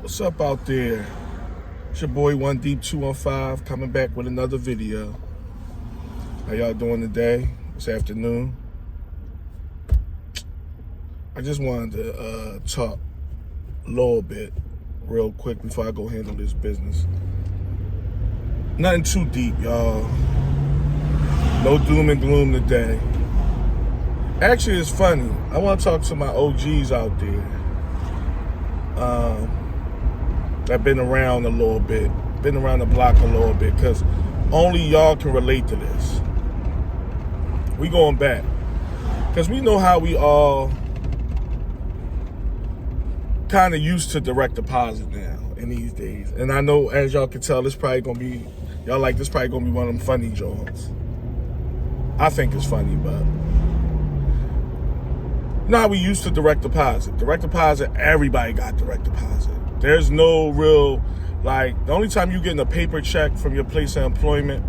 What's up out there? It's your boy One Deep 215 coming back with another video. How y'all doing today? This afternoon? I just wanted to talk a little bit real quick before I go handle this business. Nothing too deep, y'all. No doom and gloom today. Actually, it's funny. I want to talk to my OGs out there. That been around a little bit, been around the block a little bit, because only y'all can relate to this. We going back, because we know how we all kind of used to direct deposit now in these days. And I know, as y'all can tell, this probably gonna be, y'all like this probably gonna be one of them funny joints. I think it's funny, but now we used to direct deposit. Direct deposit, everybody got direct deposit. There's no real, the only time you getting a paper check from your place of employment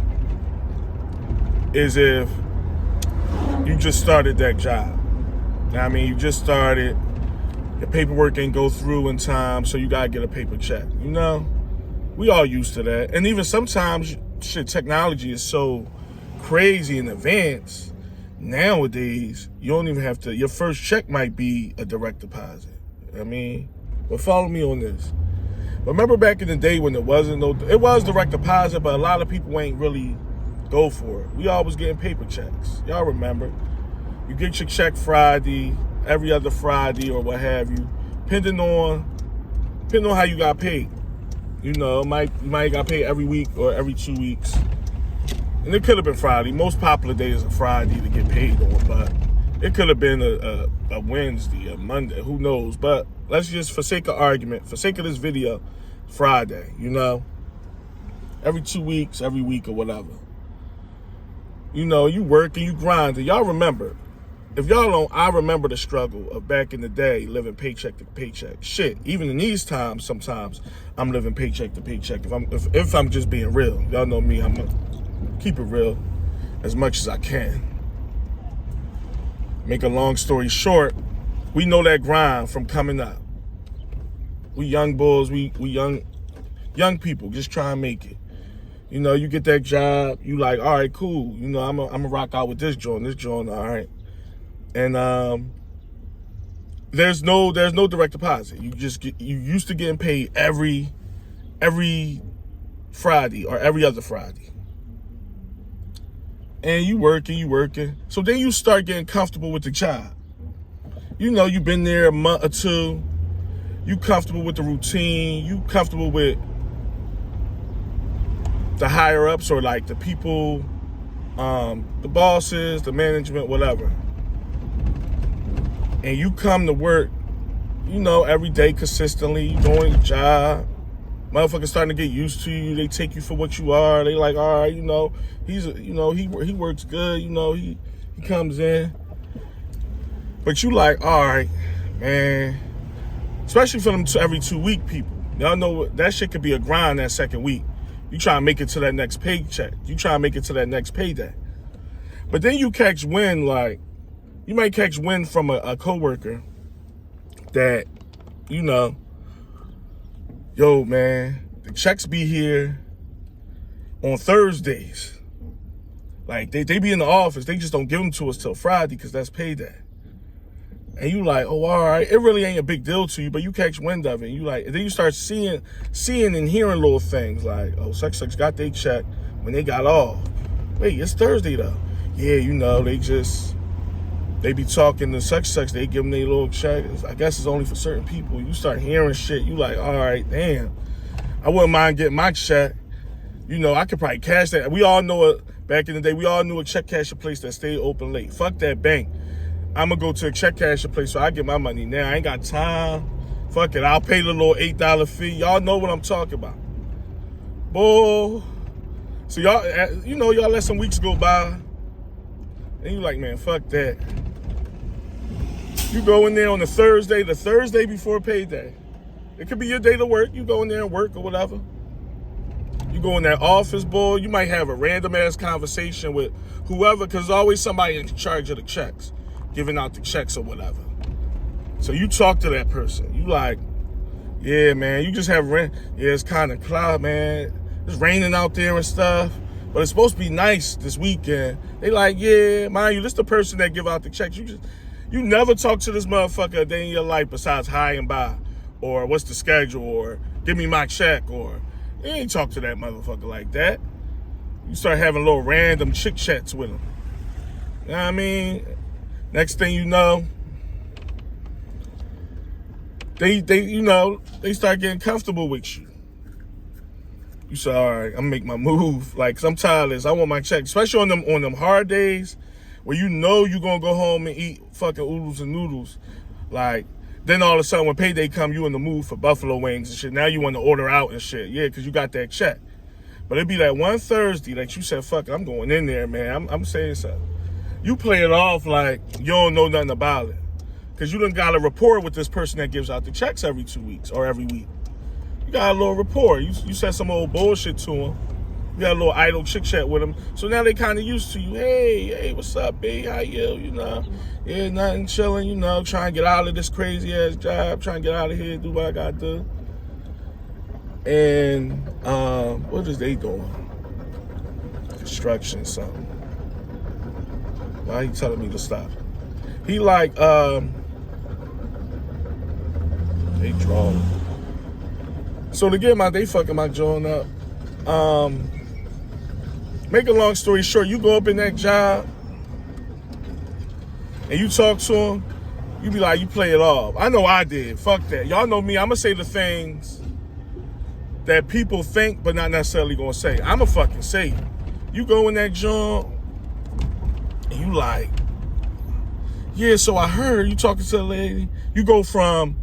is if you just started that job. I mean, you just started, your paperwork ain't go through in time, so you gotta get a paper check. You know, we all used to that. And even sometimes, technology is so crazy in advance. Nowadays, you don't even have to, your first check might be a direct deposit. I mean, but follow me on this. Remember back in the day when it was direct deposit, but a lot of people ain't really go for it. We always getting paper checks. Y'all remember. You get your check Friday, every other Friday or what have you, depending on how you got paid. You know, you might got paid every week or every 2 weeks. And it could have been Friday. Most popular day is a Friday to get paid on, but it could have been a Wednesday, a Monday, who knows. But let's just, for sake of argument, for sake of this video, Friday, you know? Every 2 weeks, every week or whatever. You know, you work and you grind. And y'all remember, if y'all don't, I remember the struggle of back in the day living paycheck to paycheck. Shit, even in these times, sometimes I'm living paycheck to paycheck. If I'm just being real. Y'all know me, I'm gonna keep it real as much as I can. Make a long story short, we know that grind from coming up. We young bulls, we young people just try and make it. You know, you get that job, you like, all right, cool. You know, I'm gonna rock out with this joint, all right. And there's no direct deposit. You used to getting paid every Friday or every other Friday. And you working. So then you start getting comfortable with the job. You know, you've been there a month or two. You comfortable with the routine. You comfortable with the higher ups or like the people, the bosses, the management, whatever. And you come to work, you know, every day consistently, you doing your job. Motherfuckers starting to get used to you. They take you for what you are. They like, all right, you know, he works good. You know, he comes in. But you like, all right, man. Especially for them every 2 week people. Y'all know that shit could be a grind that second week. You try to make it to that next paycheck. You try to make it to that next payday. But then you catch wind, you might catch wind from a coworker that, you know, yo, man, the checks be here on Thursdays. Like, they be in the office. They just don't give them to us till Friday because that's payday. And you like, oh, all right. It really ain't a big deal to you, but you catch wind of it. And you like, and then you start seeing and hearing little things like, oh, such got their check when they got off. Wait, it's Thursday, though. Yeah, you know, they be talking to such, they give them their little check. I guess it's only for certain people. You start hearing shit. You like, all right, damn. I wouldn't mind getting my check. You know, I could probably cash that. We all know it. Back in the day, we all knew a check casher place that stayed open late. Fuck that bank. I'm going to go to a check casher place so I get my money now. I ain't got time. Fuck it. I'll pay the little $8 fee. Y'all know what I'm talking about. Boy. So y'all, you know, y'all let some weeks go by. And you like, man, fuck that. You go in there on the Thursday before payday. It could be your day to work. You go in there and work or whatever. You go in that office, boy. You might have a random ass conversation with whoever, because there's always somebody in charge of the checks, giving out the checks or whatever. So you talk to that person. You like, Yeah, man, you just have rain. Yeah, it's kind of cloud, man. It's raining out there and stuff. But it's supposed to be nice this weekend. They like, yeah, mind you, this the person that give out the checks. You never talk to this motherfucker a day in your life besides hi and bye. Or what's the schedule, or give me my check, or you ain't talk to that motherfucker like that. You start having little random chick chats with him. You know what I mean? Next thing you know, they start getting comfortable with you. You say, all right, I'm gonna make my move. Like, 'cause I'm tired of this. I want my check, especially on them hard days where you know you're gonna go home and eat fucking oodles and noodles. Like, then all of a sudden when payday come, you in the mood for buffalo wings and shit. Now you want to order out and shit. Yeah, because you got that check. But it'd be that one Thursday that you said, fuck it, I'm going in there, man. I'm saying something. You play it off like you don't know nothing about it. Because you done got a rapport with this person that gives out the checks every 2 weeks or every week. You got a little rapport. You said some old bullshit to them. You got a little idle chit chat with them. So now they kind of used to you. Hey, what's up, babe? How you? You know? Yeah, nothing, chilling, you know, trying to get out of this crazy ass job, trying to get out of here, do what I got to do. And what is they doing? Construction, something. Why he telling me to stop? He like, they drawing. So to get they fucking my joint up. Make a long story short, you go up in that job and you talk to him, you be like, you play it off. I know I did. Fuck that. Y'all know me. I'm gonna say the things that people think but not necessarily gonna say. I'ma fucking say it. You go in that joint and you like, yeah, so I heard you talking to the lady. You go from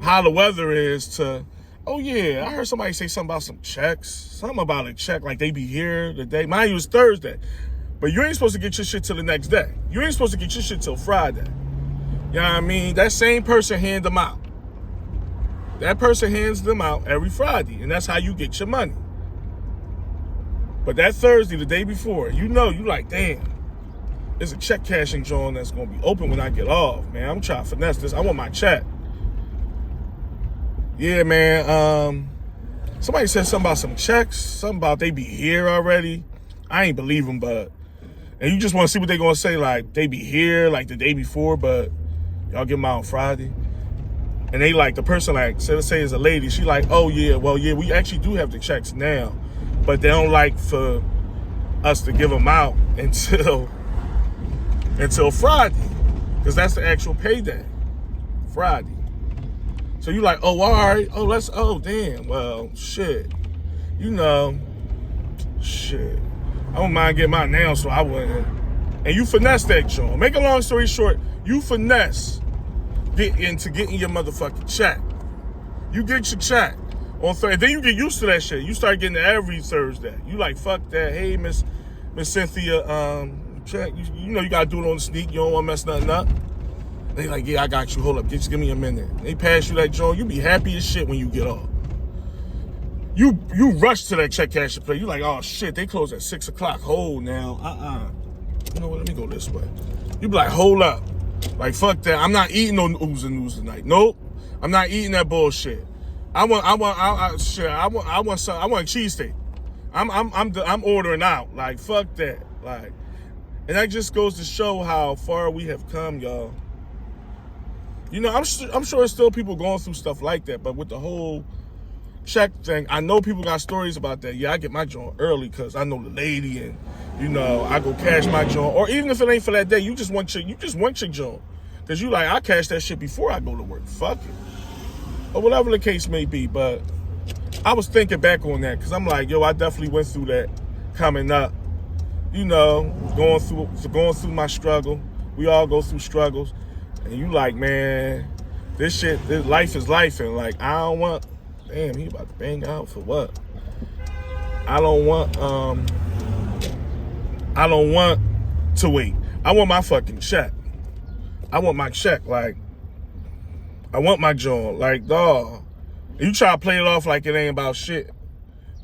how the weather is to, oh yeah, I heard somebody say something about some checks. Something about a check, like they be here today. Mind you, it's Thursday. But you ain't supposed to get your shit till the next day. You ain't supposed to get your shit till Friday. You know what I mean? That same person hand them out. That person hands them out every Friday. And that's how you get your money. But that Thursday, the day before, you like, damn, there's a check cashing joint that's going to be open when I get off. Man, I'm trying to finesse this. I want my check. Yeah, man. Somebody said something about some checks. Something about they be here already. I ain't believe them, but... And you just want to see what they going to say, like, they be here, like, the day before, but y'all get them out on Friday. And they, like, the person, like, say is a lady. She like, oh, yeah, well, yeah, we actually do have the checks now. But they don't like for us to give them out until Friday. Because that's the actual payday. Friday. So you like, oh, all right. Oh, damn. Well, shit. You know, shit. I don't mind getting mine now, so I wouldn't. And you finesse that joint. Make a long story short, you finesse getting your motherfucking check. You get your check on Thursday. Then you get used to that shit. You start getting it every Thursday. You like, fuck that. Hey, Miss Cynthia, check. You know you gotta do it on the sneak. You don't want to mess nothing up. They like, yeah, I got you. Hold up. Just give me a minute. They pass you that joint. You be happy as shit when you get off. You rush to that check cashing place. You like, oh shit, they close at 6 o'clock. Hold now. You know what? Let me go this way. You be like, hold up. Like, fuck that. I'm not eating no ooze and noodles tonight. Nope. I'm not eating that bullshit. I want some. I want a cheesesteak. I'm ordering out. Like, fuck that. Like, and that just goes to show how far we have come, y'all. You know, I'm sure there's still people going through stuff like that, but with the whole check thing, I know people got stories about that. Yeah, I get my joint early because I know the lady, and you know, I go cash my joint. Or even if it ain't for that day, you just want your joint. Because you like, I cash that shit before I go to work. Fuck it. Or whatever the case may be. But I was thinking back on that because I'm like, yo, I definitely went through that coming up. You know, going through my struggle. We all go through struggles. And you like, man, this life is life. And like, I don't want, damn, he about to bang out for what? I don't want to wait. I want my fucking check. I want my check. Like, I want my joint. Like, dawg. You try to play it off like it ain't about shit.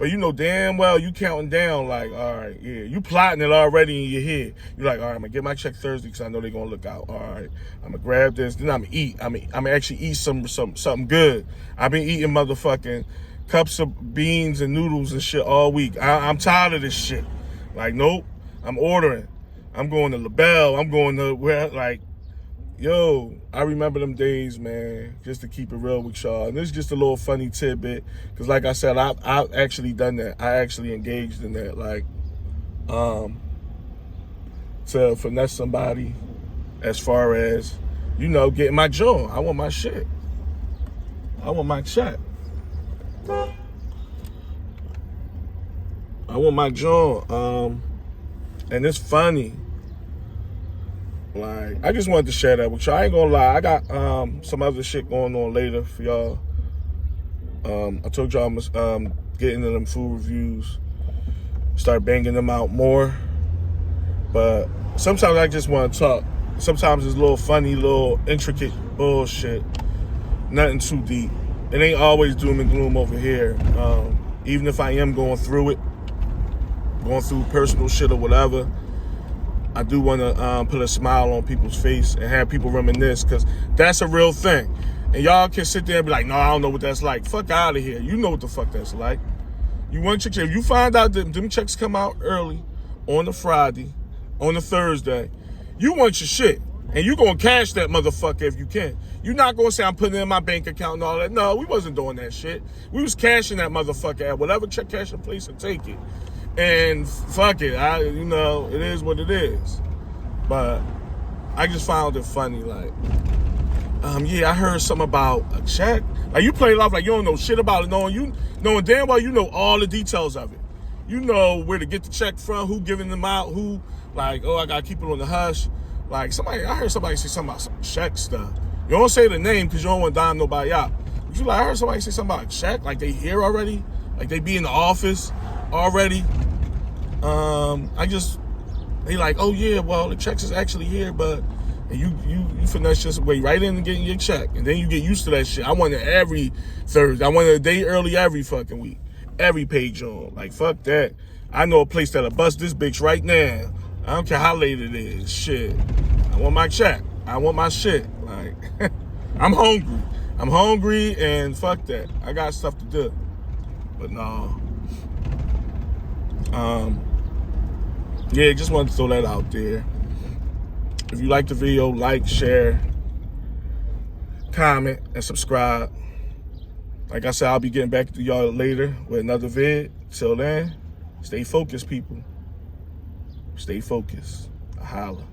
But you know damn well you counting down like, all right, yeah. You plotting it already in your head. You're like, all right, I'm going to get my check Thursday because I know they're going to look out. All right, I'm going to grab this. Then I'm going to eat. I'm going to actually eat something good. I've been eating motherfucking cups of beans and noodles and shit all week. I'm tired of this shit. Like, nope. I'm ordering. I'm going to LaBelle. I'm going to where, like, yo, I remember them days, man, just to keep it real with y'all. And this is just a little funny tidbit, because like I said, I've actually done that. I actually engaged in that, like, to finesse somebody as far as, you know, getting my joint. I want my shit. I want my check. I want my joint. And it's funny. Like, I just wanted to share that with y'all. I ain't gonna lie. I got some other shit going on later for y'all. I told y'all I'm getting into them food reviews. Start banging them out more. But sometimes I just want to talk. Sometimes it's a little funny, little intricate bullshit. Nothing too deep. It ain't always doom and gloom over here. Even if I am going through it, going through personal shit or whatever, I do want to put a smile on people's face and have people reminisce, because that's a real thing. And y'all can sit there and be like, no, I don't know what that's like. Fuck out of here. You know what the fuck that's like. You want checks. If you find out that them checks come out early on the Friday, on the Thursday, you want your shit. And you going to cash that motherfucker if you can. You're not going to say, I'm putting it in my bank account and all that. No, we wasn't doing that shit. We was cashing that motherfucker at whatever check cashing place and take it. And fuck it, you know, it is what it is. But I just found it funny, like, yeah, I heard something about a check. Like, you play it off like you don't know shit about it, knowing damn well you know all the details of it. You know where to get the check from, who giving them out, who, like, oh, I gotta keep it on the hush. Like, I heard somebody say something about some check stuff. You don't say the name because you don't want to dime nobody out. But you like, I heard somebody say something about a check, like they here already, like they be in the office already. They like, oh yeah, well the checks is actually here, but you finesse just way right in and getting your check, and then you get used to that shit. I want it every Thursday. I want it a day early every fucking week, every page on. Like, fuck that. I know a place that'll bust this bitch right now. I don't care how late it is. Shit, I want my check. I want my shit. Like, I'm hungry, and fuck that. I got stuff to do. But no. Yeah, just wanted to throw that out there. If you like the video, like, share, comment, and subscribe. Like I said, I'll be getting back to y'all later with another vid. Till then, stay focused, people. Stay focused. I holla.